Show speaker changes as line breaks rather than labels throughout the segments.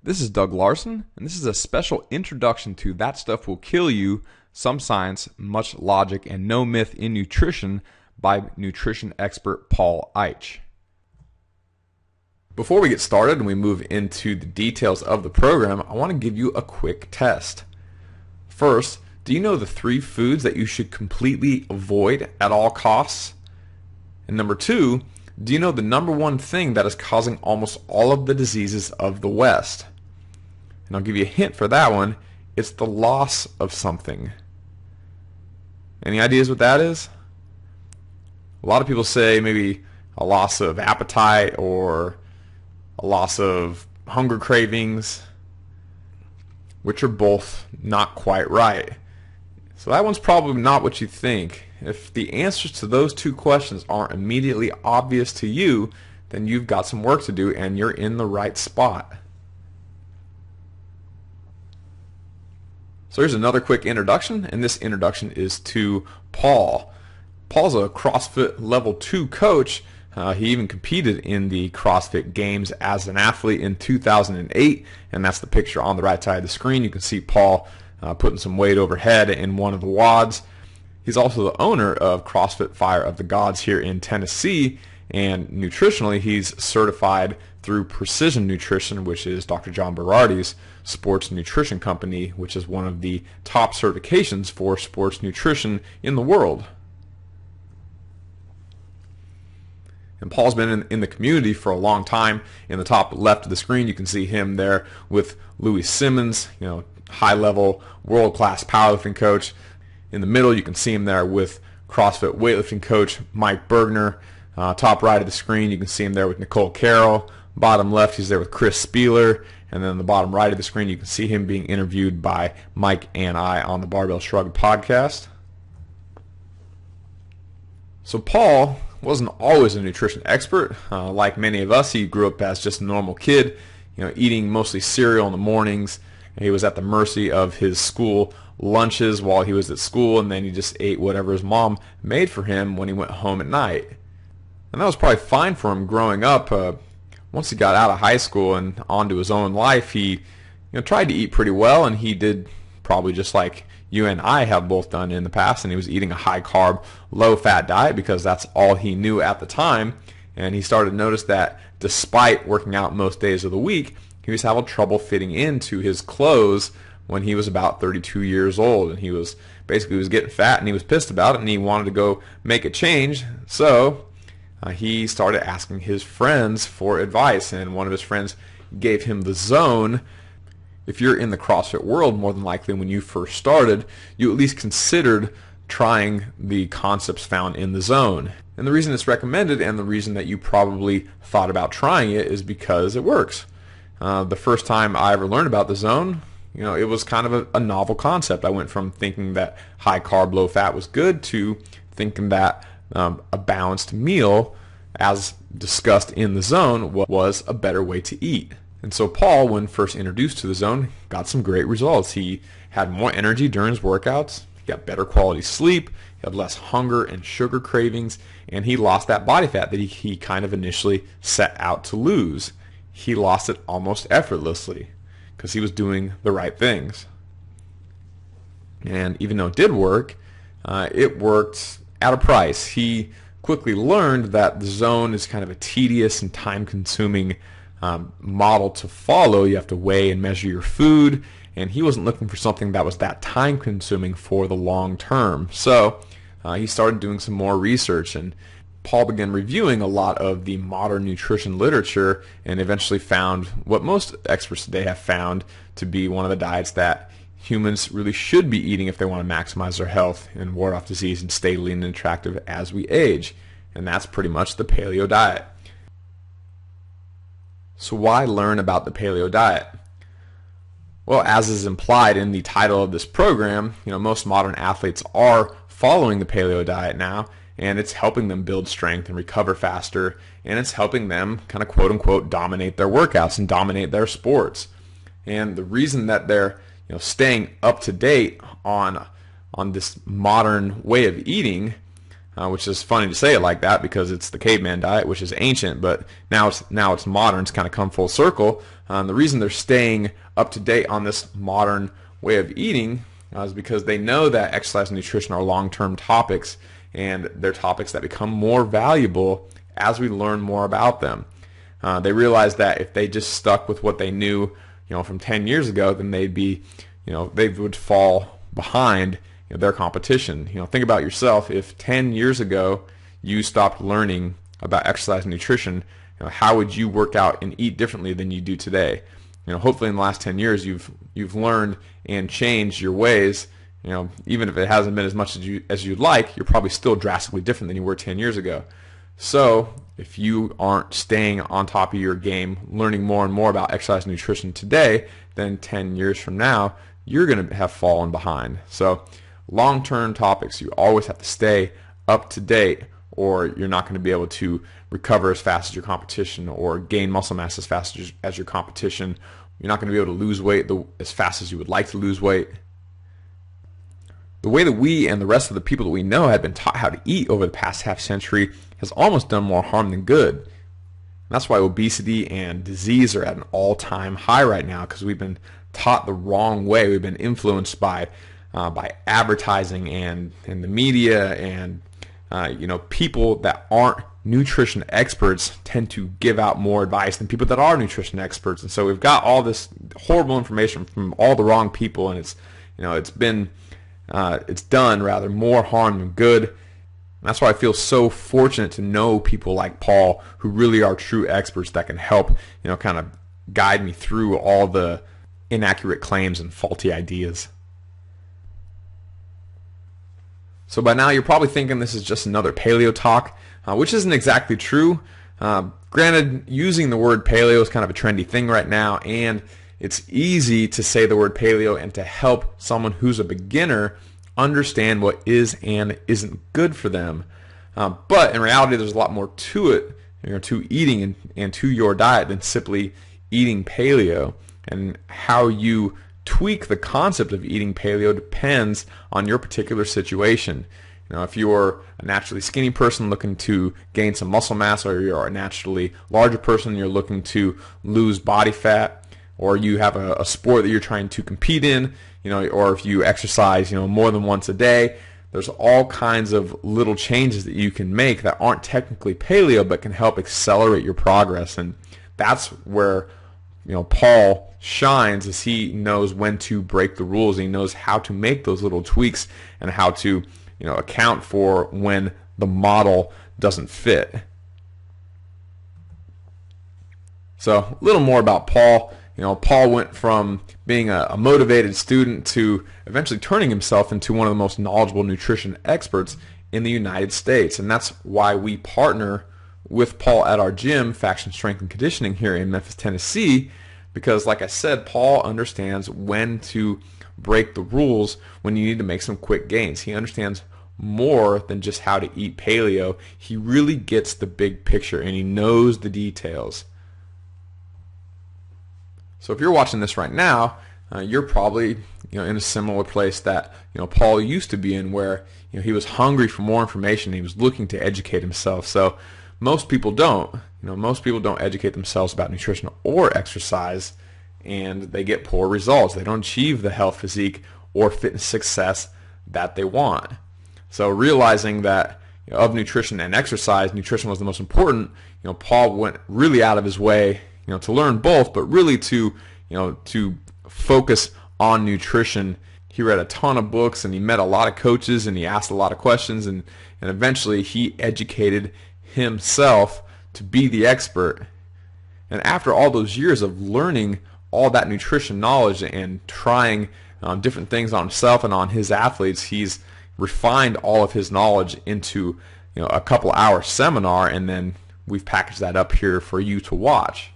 This is Doug Larson, and this is a special introduction to That Stuff Will Kill You, Some Science, Much Logic, and No Myth in Nutrition by nutrition expert Paul Eich. Before we get started and we move into the details of the program, I want to give you a quick test. First, do you know the 3 foods that you should completely avoid at all costs? And number 2, do you know the number 1 thing that is causing almost all of the diseases of the West? And I'll give you a hint for that one. It's the loss of something. Any ideas what that is? A lot of people say maybe a loss of appetite or a loss of hunger cravings, which are both not quite right. So that one's probably not what you think. If the answers to those 2 questions aren't immediately obvious to you, then you've got some work to do and you're in the right spot. So here's another quick introduction, and this introduction is to Paul. Paul's a CrossFit Level 2 coach. He even competed in the CrossFit Games as an athlete in 2008, and that's the picture on the right side of the screen. You can see Paul putting some weight overhead in one of the WODs. He's also the owner of CrossFit Fire of the Gods here in Tennessee, and nutritionally he's certified through Precision Nutrition, which is Dr. John Berardi's sports nutrition company, which is one of the top certifications for sports nutrition in the world. And Paul's been in the community for a long time. In the top left of the screen, you can see him there with Louis Simmons, high-level, world-class powerlifting coach. In the middle, you can see him there with CrossFit weightlifting coach Mike Bergner. Top right of the screen, you can see him there with Nicole Carroll. Bottom left, he's there with Chris Spieler. And then on the bottom right of the screen, you can see him being interviewed by Mike and I on the Barbell Shrugged podcast. So Paul wasn't always a nutrition expert. Like many of us, he grew up as just a normal kid, eating mostly cereal in the mornings. He was at the mercy of his school lunches while he was at school, and then he just ate whatever his mom made for him when he went home at night. And that was probably fine for him growing up. Once he got out of high school and onto his own life, he tried to eat pretty well, and he did probably just like you and I have both done in the past, and he was eating a high-carb, low-fat diet because that's all he knew at the time. And he started to notice that despite working out most days of the week, he was having trouble fitting into his clothes when he was about 32 years old. And he was getting fat, and he was pissed about it, and he wanted to go make a change. So he started asking his friends for advice, and one of his friends gave him the zone. If you're in the CrossFit world, more than likely when you first started, you at least considered trying the concepts found in the zone. And the reason it's recommended and the reason that you probably thought about trying it is because it works. The first time I ever learned about the zone, it was kind of a novel concept. I went from thinking that high carb, low fat was good to thinking that a balanced meal, as discussed in the zone, was a better way to eat. And so Paul, when first introduced to the zone, got some great results. He had more energy during his workouts, he got better quality sleep, he had less hunger and sugar cravings, and he lost that body fat that he kind of initially set out to lose. He lost it almost effortlessly because he was doing the right things. And even though it worked at a price. He quickly learned that the zone is kind of a tedious and time-consuming model to follow. You have to weigh and measure your food, and he wasn't looking for something that was that time-consuming for the long term. So he started doing some more research, and Paul began reviewing a lot of the modern nutrition literature and eventually found what most experts today have found to be one of the diets that humans really should be eating if they want to maximize their health and ward off disease and stay lean and attractive as we age. And that's pretty much the paleo diet. So why learn about the paleo diet? Well, as is implied in the title of this program, most modern athletes are following the paleo diet now, and it's helping them build strength and recover faster, and it's helping them kind of quote unquote dominate their workouts and dominate their sports. And the reason that they're staying up to date on this modern way of eating which is funny to say it like that because it's the caveman diet, which is ancient, but now it's modern. It's kind of come full circle. The reason they're staying up to date on this modern way of eating is because they know that exercise and nutrition are long-term topics, and they're topics that become more valuable as we learn more about them. They realize that if they just stuck with what they knew, from 10 years ago, then they'd be, they would fall behind their competition. Think about yourself. If 10 years ago you stopped learning about exercise and nutrition, how would you work out and eat differently than you do today? Hopefully in the last 10 years you've learned and changed your ways. Even if it hasn't been as much as you'd like, you're probably still drastically different than you were 10 years ago. So if you aren't staying on top of your game, learning more and more about exercise and nutrition today, then 10 years from now, you're going to have fallen behind. So long-term topics, you always have to stay up to date, or you're not going to be able to recover as fast as your competition or gain muscle mass as fast as your competition. You're not going to be able to lose weight as fast as you would like to lose weight. The way that we and the rest of the people that we know have been taught how to eat over the past half century has almost done more harm than good. And that's why obesity and disease are at an all-time high right now, because we've been taught the wrong way. We've been influenced by advertising and the media, and people that aren't nutrition experts tend to give out more advice than people that are nutrition experts. And so we've got all this horrible information from all the wrong people, and it's done rather more harm than good. And that's why I feel so fortunate to know people like Paul, who really are true experts that can help, kind of guide me through all the inaccurate claims and faulty ideas. So by now you're probably thinking this is just another paleo talk, which isn't exactly true. Granted, using the word paleo is kind of a trendy thing right now, and it's easy to say the word paleo and to help someone who's a beginner understand what is and isn't good for them. But in reality, there's a lot more to it, to eating and to your diet than simply eating paleo. And how you tweak the concept of eating paleo depends on your particular situation. If you're a naturally skinny person looking to gain some muscle mass, or you're a naturally larger person, you're looking to lose body fat, or you have a sport that you're trying to compete in, or if you exercise, more than once a day, there's all kinds of little changes that you can make that aren't technically paleo but can help accelerate your progress. And that's where Paul shines, as he knows when to break the rules. He knows how to make those little tweaks and how to account for when the model doesn't fit. So a little more about Paul. Paul went from being a motivated student to eventually turning himself into one of the most knowledgeable nutrition experts in the United States. And that's why we partner with Paul at our gym, Faction Strength and Conditioning, here in Memphis, Tennessee, because like I said, Paul understands when to break the rules when you need to make some quick gains. He understands more than just how to eat paleo. He really gets the big picture, and he knows the details. So if you're watching this right now, you're probably in a similar place that Paul used to be in, where he was hungry for more information. He was looking to educate himself. So most people don't. Most people don't educate themselves about nutrition or exercise, and they get poor results. They don't achieve the health, physique, or fitness success that they want. So realizing that of nutrition and exercise, nutrition was the most important, Paul went really out of his way, to learn both, but really to focus on nutrition. He read a ton of books, and he met a lot of coaches, and he asked a lot of questions, and eventually he educated himself to be the expert. And after all those years of learning all that nutrition knowledge and trying different things on himself and on his athletes, he's refined all of his knowledge into a couple hour seminar, and then we've packaged that up here for you to watch.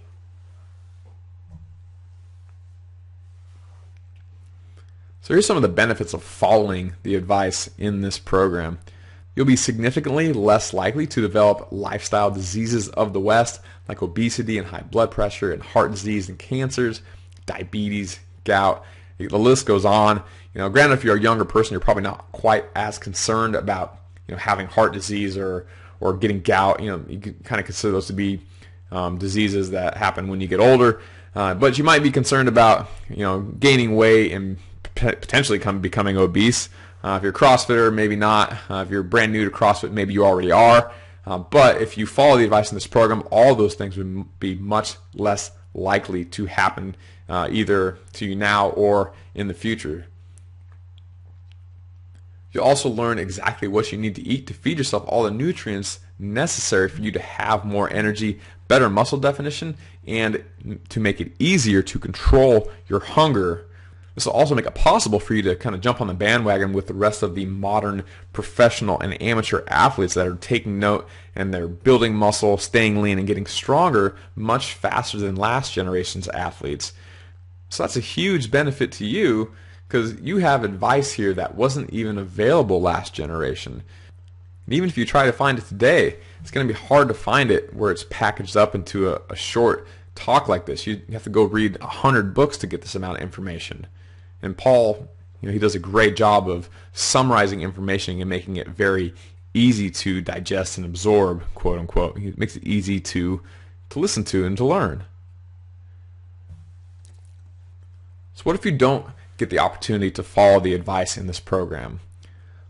So here's some of the benefits of following the advice in this program. You'll be significantly less likely to develop lifestyle diseases of the West, like obesity and high blood pressure and heart disease and cancers, diabetes, gout. The list goes on. Granted, if you're a younger person, you're probably not quite as concerned about having heart disease or getting gout. You can kind of consider those to be diseases that happen when you get older. But you might be concerned about gaining weight and potentially becoming obese. If you're a CrossFitter, maybe not. If you're brand new to CrossFit, maybe you already are. But if you follow the advice in this program, all those things would be much less likely to happen either to you now or in the future. You'll also learn exactly what you need to eat to feed yourself all the nutrients necessary for you to have more energy, better muscle definition, and to make it easier to control your hunger. This will also make it possible for you to kind of jump on the bandwagon with the rest of the modern professional and amateur athletes that are taking note, and they're building muscle, staying lean, and getting stronger much faster than last generation's athletes. So that's a huge benefit to you, because you have advice here that wasn't even available last generation. And even if you try to find it today, it's going to be hard to find it where it's packaged up into a short talk like this. You have to go read 100 books to get this amount of information. And Paul, he does a great job of summarizing information and making it very easy to digest and absorb, quote unquote. He makes it easy to listen to and to learn. So what if you don't get the opportunity to follow the advice in this program?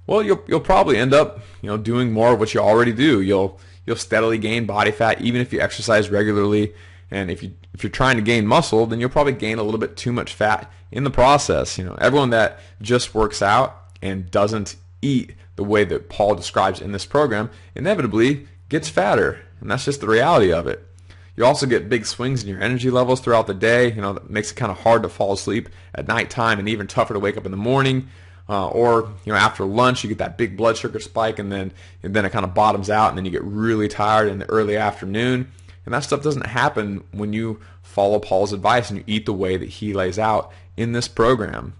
Well, you'll probably end up doing more of what you already do. You'll steadily gain body fat even if you exercise regularly. And if you're trying to gain muscle, then you'll probably gain a little bit too much fat in the process. Everyone that just works out and doesn't eat the way that Paul describes in this program inevitably gets fatter, and that's just the reality of it. You also get big swings in your energy levels throughout the day. That makes it kind of hard to fall asleep at nighttime, and even tougher to wake up in the morning. Or after lunch, you get that big blood sugar spike, and then it kind of bottoms out, and then you get really tired in the early afternoon. And that stuff doesn't happen when you follow Paul's advice and you eat the way that he lays out in this program.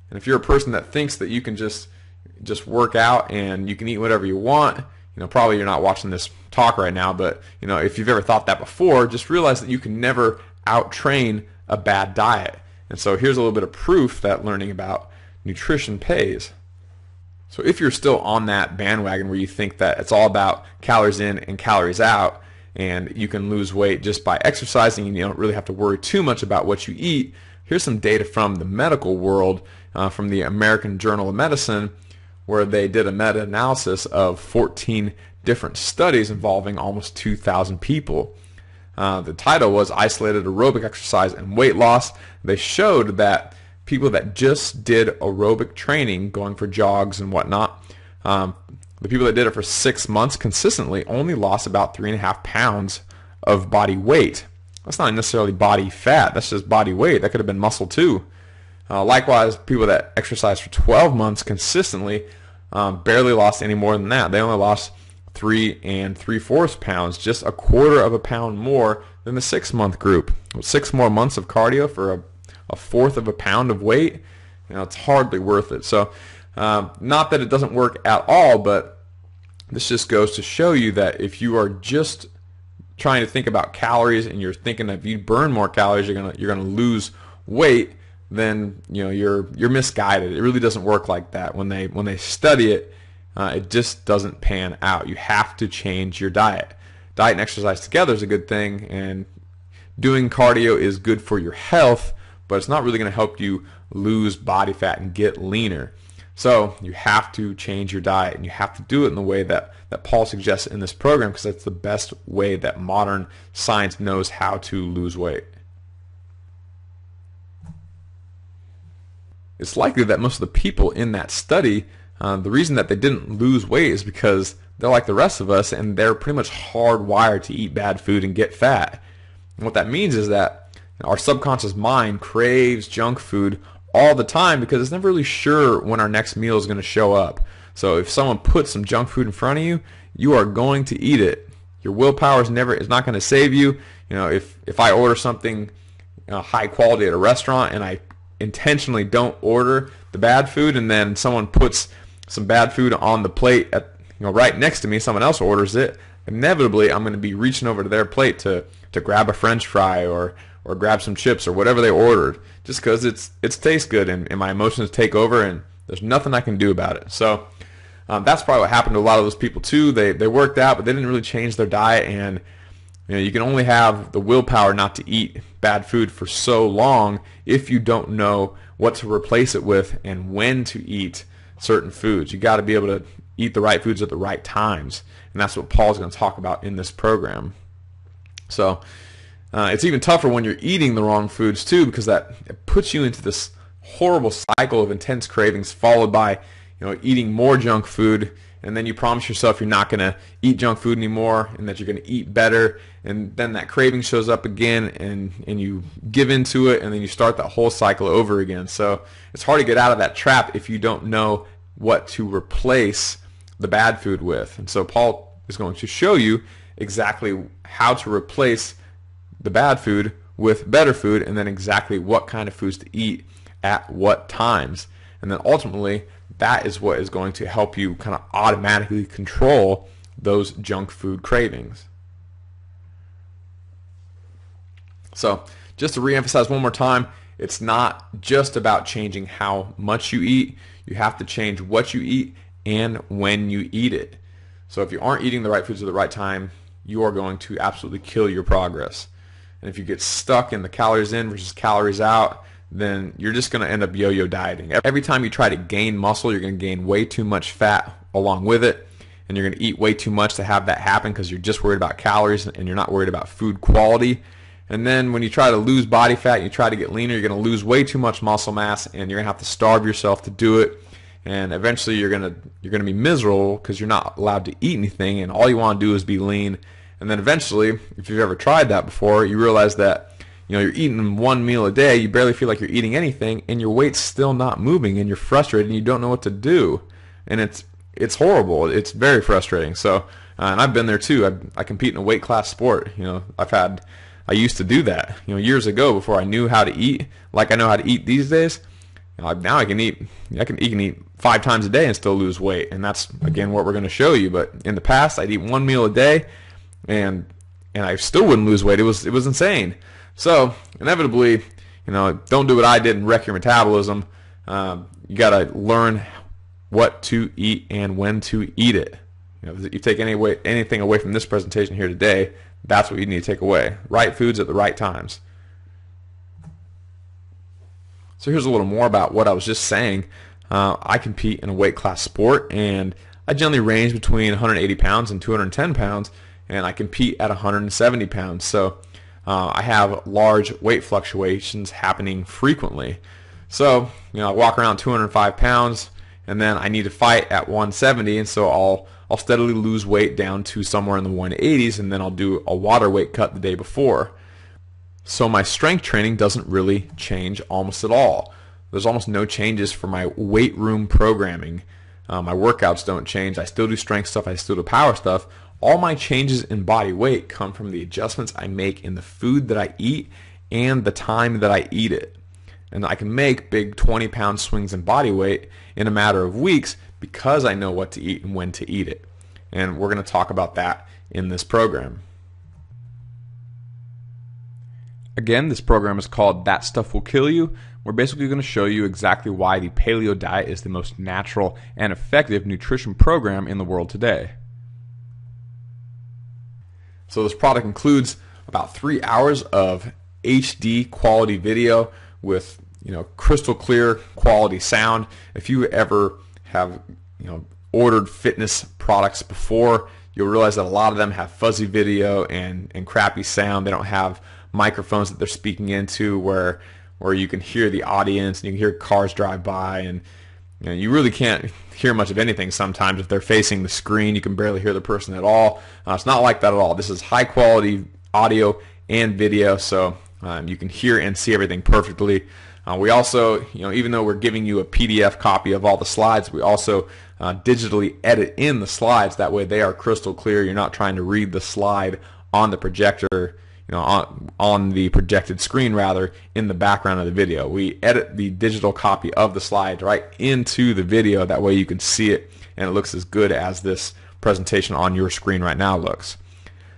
And if you're a person that thinks that you can just work out and you can eat whatever you want, probably you're not watching this talk right now, but if you've ever thought that before, just realize that you can never out-train a bad diet. And so here's a little bit of proof that learning about nutrition pays. So if you're still on that bandwagon where you think that it's all about calories in and calories out, and you can lose weight just by exercising, and you don't really have to worry too much about what you eat, here's some data from the medical world, from the American Journal of Medicine, where they did a meta-analysis of 14 different studies involving almost 2,000 people. The title was Isolated Aerobic Exercise and Weight Loss. They showed that people that just did aerobic training, going for jogs and whatnot, the people that did it for 6 months consistently only lost about 3.5 pounds of body weight. That's not necessarily body fat, that's just body weight. That could have been muscle too. Likewise, people that exercised for 12 months consistently barely lost any more than that. They only lost 3 3/4 pounds, just 1/4 pound more than the 6-month group. 6 more months of cardio for a 1/4 pound of weight, it's hardly worth it. So not that it doesn't work at all, but this just goes to show you that if you are just trying to think about calories and you're thinking that if you burn more calories you're gonna lose weight, then you're misguided. It really doesn't work like that. When they study it, it just doesn't pan out. You have to change your diet. Diet and exercise together is a good thing, and doing cardio is good for your health, but it's not really going to help you lose body fat and get leaner. So you have to change your diet, and you have to do it in the way that Paul suggests in this program, because that's the best way that modern science knows how to lose weight. It's likely that most of the people in that study, the reason that they didn't lose weight is because they're like the rest of us, and they're pretty much hardwired to eat bad food and get fat. And what that means is that our subconscious mind craves junk food all the time because it's never really sure when our next meal is going to show up. So if someone puts some junk food in front of you, you are going to eat it. Your willpower is not going to save you. If I order something high quality at a restaurant and I intentionally don't order the bad food, and then someone puts some bad food on the plate right next to me, someone else orders it, inevitably I'm going to be reaching over to their plate to grab a French fry or grab some chips or whatever they ordered, just because it tastes good, and my emotions take over and there's nothing I can do about it. So That's probably what happened to a lot of those people too. They worked out, but they didn't really change their diet, and you can only have the willpower not to eat bad food for so long if you don't know what to replace it with and when to eat certain foods. You got to be able to eat the right foods at the right times, and that's what Paul's going to talk about in this program. So it's even tougher when you're eating the wrong foods too, because it puts you into this horrible cycle of intense cravings, followed by eating more junk food, and then you promise yourself you're not going to eat junk food anymore and that you're going to eat better, and then that craving shows up again, and you give into it, and then you start that whole cycle over again. So it's hard to get out of that trap if you don't know what to replace the bad food with. And so Paul is going to show you exactly how to replace the bad food with better food, and then exactly what kind of foods to eat at what times. And then ultimately, that is what is going to help you kind of automatically control those junk food cravings. So just to reemphasize one more time, it's not just about changing how much you eat. You have to change what you eat and when you eat it. So if you aren't eating the right foods at the right time, you are going to absolutely kill your progress. And if you get stuck in the calories in versus calories out, then you're just going to end up yo-yo dieting. Every time you try to gain muscle, you're going to gain way too much fat along with it, and you're going to eat way too much to have that happen because you're just worried about calories and you're not worried about food quality. And then when you try to lose body fat, you try to get leaner, you're going to lose way too much muscle mass, and you're going to have to starve yourself to do it. And eventually you're going to be miserable because you're not allowed to eat anything, and all you want to do is be lean. And then eventually, if you've ever tried that before, you realize that you're eating one meal a day, you barely feel like you're eating anything, and your weight's still not moving, and you're frustrated, and you don't know what to do. And it's horrible. It's very frustrating. So, and I've been there too. I compete in a weight class sport. I used to do that, years ago before I knew how to eat like I know how to eat these days. Now I can eat 5 times a day and still lose weight, and that's again what we're going to show you. But in the past, I'd eat one meal a day, and I still wouldn't lose weight. It was insane. So inevitably, don't do what I did and wreck your metabolism. You got to learn what to eat and when to eat it. If you take anything away from this presentation here today, that's what you need to take away. Right foods at the right times. So here's a little more about what I was just saying. I compete in a weight class sport, and I generally range between 180 pounds and 210 pounds, and I compete at 170 pounds. So I have large weight fluctuations happening frequently. So I walk around 205 pounds, and then I need to fight at 170, and so I'll steadily lose weight down to somewhere in the 180s, and then I'll do a water weight cut the day before. So my strength training doesn't really change almost at all. There's almost no changes for my weight room programming. My workouts don't change. I still do strength stuff. I still do power stuff. All my changes in body weight come from the adjustments I make in the food that I eat and the time that I eat it. And I can make big 20-pound swings in body weight in a matter of weeks because I know what to eat and when to eat it. And we're going to talk about that in this program. Again, this program is called That Stuff Will Kill You. We're basically going to show you exactly why the paleo diet is the most natural and effective nutrition program in the world today. So this product includes about 3 hours of HD quality video with crystal clear quality sound. If you ever have ordered fitness products before, you'll realize that a lot of them have fuzzy video and crappy sound. They don't have microphones that they're speaking into where you can hear the audience and you can hear cars drive by, and you really can't hear much of anything sometimes. If they're facing the screen, you can barely hear the person at all. It's not like that at all. This is high quality audio and video, so you can hear and see everything perfectly. We also, even though we're giving you a PDF copy of all the slides, we also digitally edit in the slides. That way they are crystal clear. You're not trying to read the slide on the projector, on the projected screen rather, in the background of the video. We edit the digital copy of the slide right into the video. That way you can see it and it looks as good as this presentation on your screen right now looks.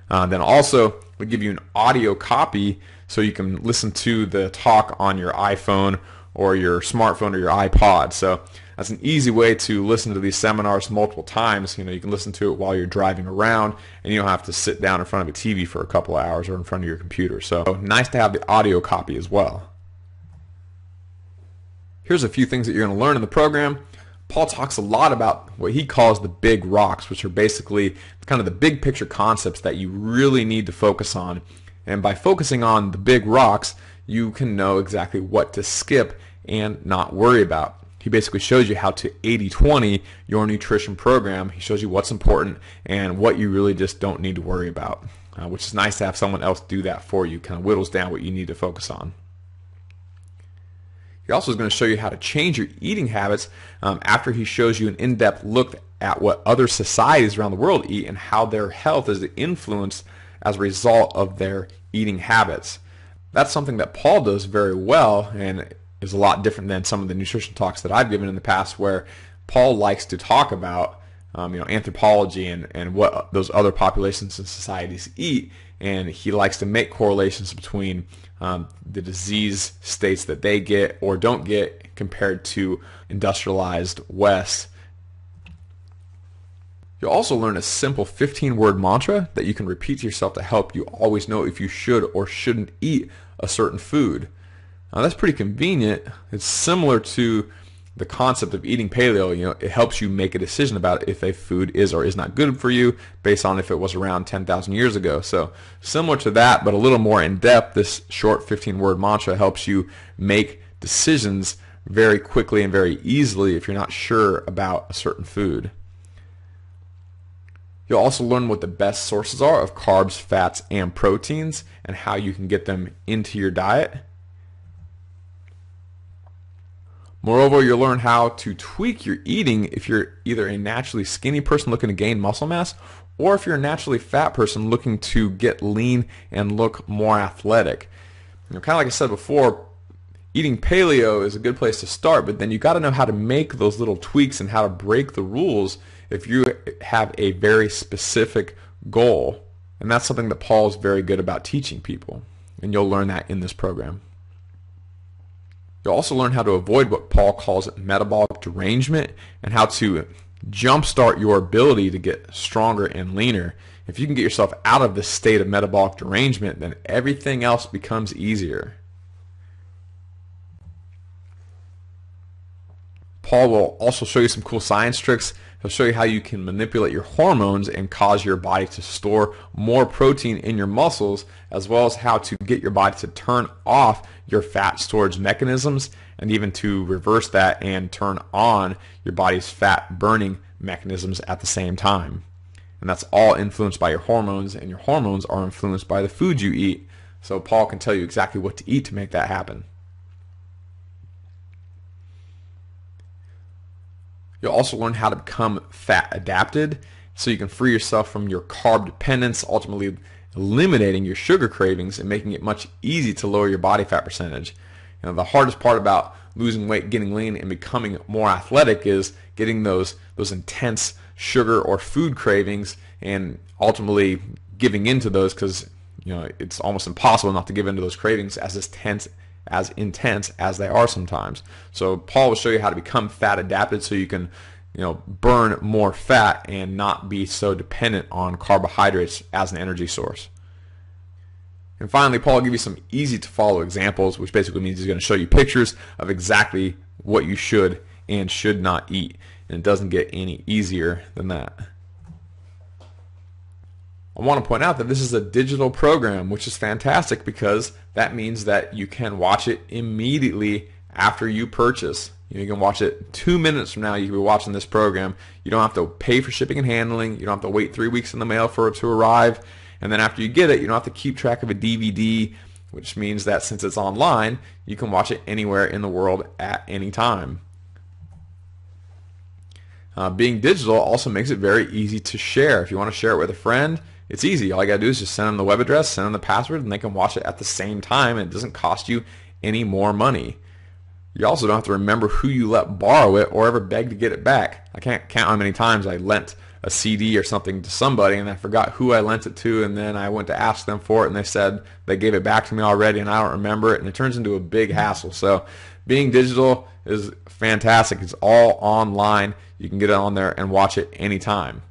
Then also we give you an audio copy so you can listen to the talk on your iPhone or your smartphone or your iPod. So that's an easy way to listen to these seminars multiple times. You can listen to it while you're driving around, and you don't have to sit down in front of a TV for a couple of hours or in front of your computer. So nice to have the audio copy as well. Here's a few things that you're going to learn in the program. Paul talks a lot about what he calls the big rocks, which are basically kind of the big picture concepts that you really need to focus on. And by focusing on the big rocks, you can know exactly what to skip and not worry about. He basically shows you how to 80-20 your nutrition program. He shows you what's important and what you really just don't need to worry about, which is nice to have someone else do that for you. Kind of whittles down what you need to focus on. He also is going to show you how to change your eating habits after he shows you an in-depth look at what other societies around the world eat and how their health is influenced as a result of their eating habits. That's something that Paul does very well and is a lot different than some of the nutrition talks that I've given in the past, where Paul likes to talk about anthropology and what those other populations and societies eat, and he likes to make correlations between the disease states that they get or don't get compared to industrialized West. You'll also learn a simple 15-word mantra that you can repeat to yourself to help you always know if you should or shouldn't eat a certain food. Now that's pretty convenient. It's similar to the concept of eating paleo. It helps you make a decision about if a food is or is not good for you based on if it was around 10,000 years ago. So similar to that, but a little more in depth, this short 15-word mantra helps you make decisions very quickly and very easily if you're not sure about a certain food. You'll also learn what the best sources are of carbs, fats, and proteins and how you can get them into your diet. Moreover, you'll learn how to tweak your eating if you're either a naturally skinny person looking to gain muscle mass, or if you're a naturally fat person looking to get lean and look more athletic. Kind of like I said before, eating paleo is a good place to start, but then you got to know how to make those little tweaks and how to break the rules if you have a very specific goal. And that's something that Paul is very good about teaching people, and you'll learn that in this program. You'll also learn how to avoid what Paul calls metabolic derangement and how to jumpstart your ability to get stronger and leaner. If you can get yourself out of this state of metabolic derangement, then everything else becomes easier. Paul will also show you some cool science tricks. He'll show you how you can manipulate your hormones and cause your body to store more protein in your muscles, as well as how to get your body to turn off your fat storage mechanisms and even to reverse that and turn on your body's fat burning mechanisms at the same time. And that's all influenced by your hormones, and your hormones are influenced by the food you eat. So Paul can tell you exactly what to eat to make that happen. You'll also learn how to become fat adapted so you can free yourself from your carb dependence, ultimately eliminating your sugar cravings and making it much easy to lower your body fat percentage. The hardest part about losing weight, getting lean, and becoming more athletic is getting those intense sugar or food cravings and ultimately giving into those, because it's almost impossible not to give into those cravings as intense as they are sometimes. So Paul will show you how to become fat adapted so you can burn more fat and not be so dependent on carbohydrates as an energy source. And finally, Paul will give you some easy to follow examples, which basically means he's going to show you pictures of exactly what you should and should not eat. And it doesn't get any easier than that. I want to point out that this is a digital program, which is fantastic because that means that you can watch it immediately after you purchase. You can watch it 2 minutes from now. You can be watching this program. You don't have to pay for shipping and handling. You don't have to wait 3 weeks in the mail for it to arrive. And then after you get it, you don't have to keep track of a DVD, which means that since it's online, you can watch it anywhere in the world at any time. Being digital also makes it very easy to share. If you want to share it with a friend, it's easy. All you got to do is just send them the web address, send them the password, and they can watch it at the same time, and it doesn't cost you any more money. You also don't have to remember who you let borrow it or ever beg to get it back. I can't count how many times I lent a CD or something to somebody, and I forgot who I lent it to, and then I went to ask them for it, and they said they gave it back to me already, and I don't remember it, and it turns into a big hassle. So being digital is fantastic. It's all online. You can get it on there and watch it anytime.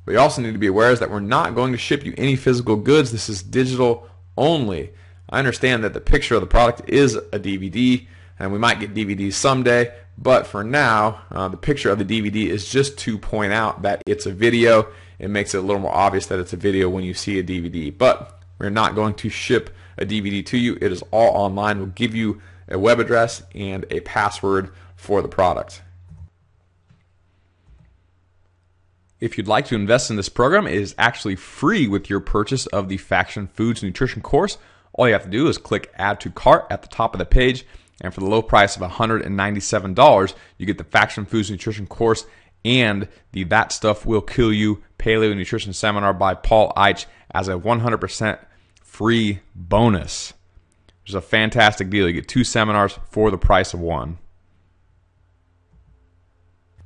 But you also need to be aware is that we're not going to ship you any physical goods. This is digital only. I understand that the picture of the product is a DVD, and we might get DVDs someday, but for now, the picture of the DVD is just to point out that it's a video. It makes it a little more obvious that it's a video when you see a DVD. But we're not going to ship a DVD to you. It is all online. We'll give you a web address and a password for the product. If you'd like to invest in this program, it is actually free with your purchase of the Faction Foods Nutrition course. All you have to do is click Add to Cart at the top of the page, and for the low price of $197, you get the Faction Foods Nutrition course and the That Stuff Will Kill You Paleo Nutrition Seminar by Paul Eich as a 100% free bonus. Which is a fantastic deal. You get 2 seminars for the price of 1.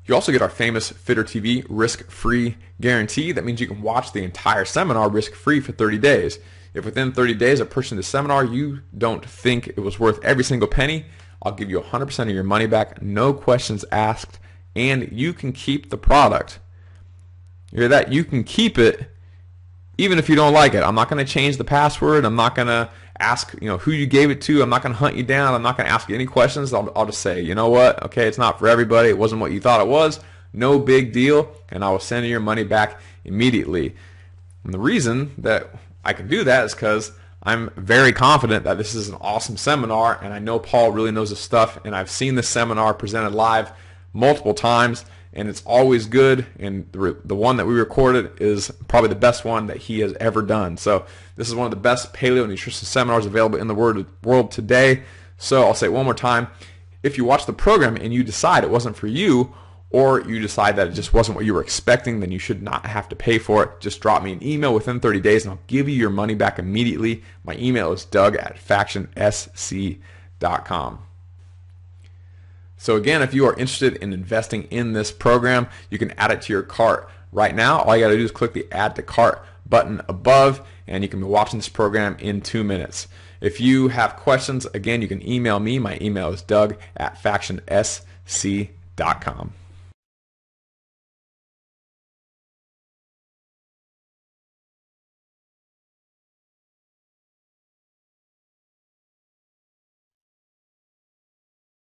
You also get our famous Fitter TV risk-free guarantee. That means you can watch the entire seminar risk-free for 30 days. If within 30 days of purchasing the seminar you don't think it was worth every single penny, I'll give you 100% of your money back, no questions asked, and you can keep the product. You hear that? You can keep it even if you don't like it. I'm not going to change the password. I'm not going to ask who you gave it to. I'm not going to hunt you down. I'm not going to ask you any questions. I'll just say, you know what? Okay, it's not for everybody. It wasn't what you thought it was. No big deal. And I will send you your money back immediately. And the reason that I can do that is because I'm very confident that this is an awesome seminar, and I know Paul really knows his stuff, and I've seen this seminar presented live multiple times, and it's always good, and the one that we recorded is probably the best one that he has ever done. So this is one of the best paleo nutrition seminars available in the world today. So I'll say it one more time. If you watch the program and you decide it wasn't for you, or you decide that it just wasn't what you were expecting, then you should not have to pay for it. Just drop me an email within 30 days and I'll give you your money back immediately. My email is doug@factionsc.com. So again, if you are interested in investing in this program, you can add it to your cart right now. All you got to do is click the Add to Cart button above, and you can be watching this program in 2 minutes. If you have questions, again, you can email me. My email is doug@factionsc.com.